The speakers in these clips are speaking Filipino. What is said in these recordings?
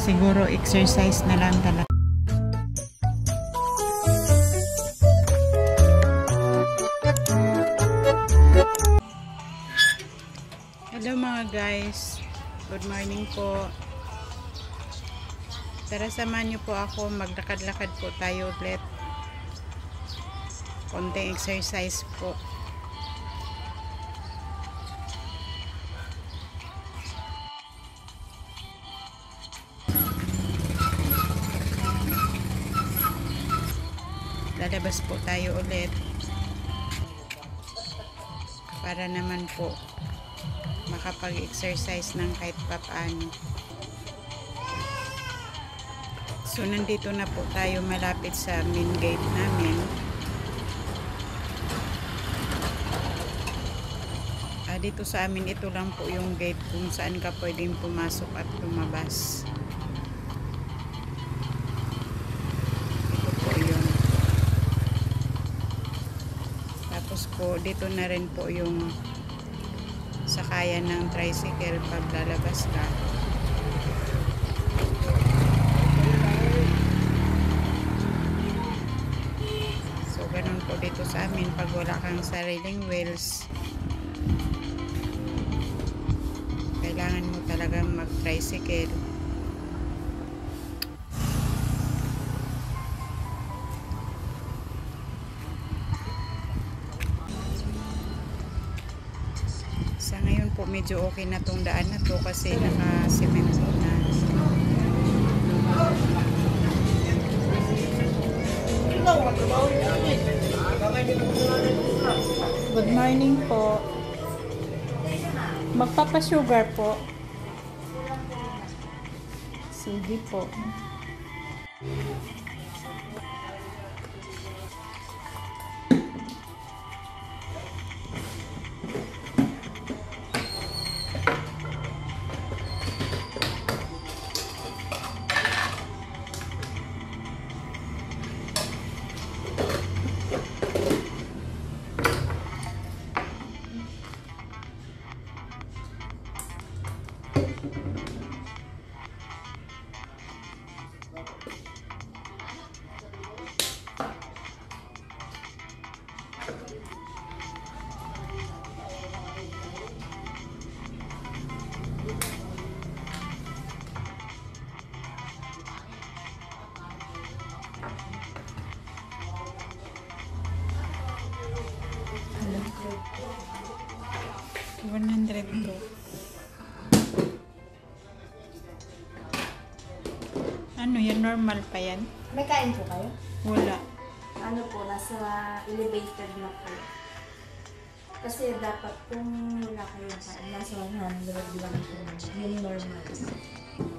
siguro exercise na lang talaga. Hello mga guys, good morning po. Tara, samahan niyo po ako, maglakad-lakad po tayo ulit. Konting exercise po. Lalabas po tayo ulit para naman po makapag-exercise ng kahit papaano. So nandito na po tayo malapit sa main gate namin. Dito sa amin, ito lang po yung gate kung saan ka pwedeng pumasok at lumabas. Ito po yun. Tapos po, dito na rin po yung sakayan ng tricycle pag lalabas ka. So, ganun po dito sa amin pag wala kang sariling wheels. Kailangan mo talagang mag-tricycle. Sa ngayon po medyo okay na tong daan na to kasi naka-semento na. Good morning po. Magpapasugar po. Sige po. $102. Ano yan? Normal pa yan? May kain po kayo? Wala. Ano po, nasa elevated na po. Kasi dapat kung wala kayong kain, nasa 100 lang po. Yung normal.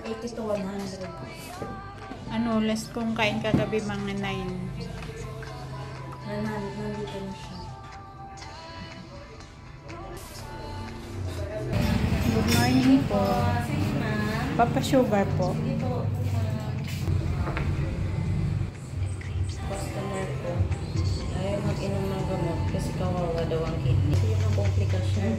80 to 100. Ano, last kong kain kagabi mga 9. Nandito na siya. Good morning po. Papa-sugar po. Customer po. Ayaw mag-inom ng gamot kasi kawawa daw ang kidney. Yun ang komplikasyon.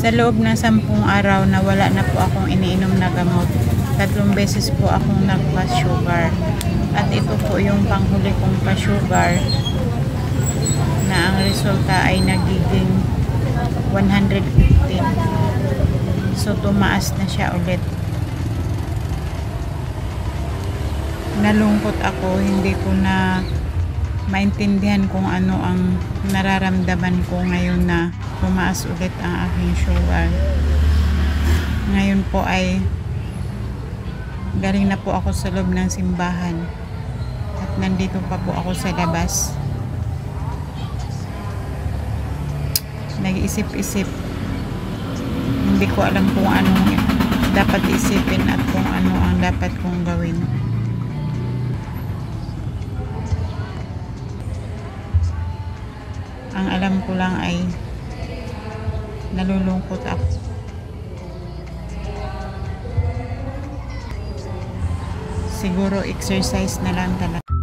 Sa loob ng 10 araw na wala na po akong iniinom na gamot. 3 beses po akong nagpa-sugar. At ito po yung panghuli kong pa-sugar na ang resulta ay nagiging 115. So tumaas na siya ulit. Nalungkot ako, hindi ko na maintindihan kung ano ang nararamdaman ko ngayon na tumaas ulit ang aking sugar. Ngayon po ay galing na po ako sa loob ng simbahan at nandito pa po ako sa labas. Nag-isip-isip, hindi ko alam kung anong dapat isipin at kung ano ang dapat kong gawin. Ang alam ko lang ay nalulungkot ako. siguro exercise na lang talaga.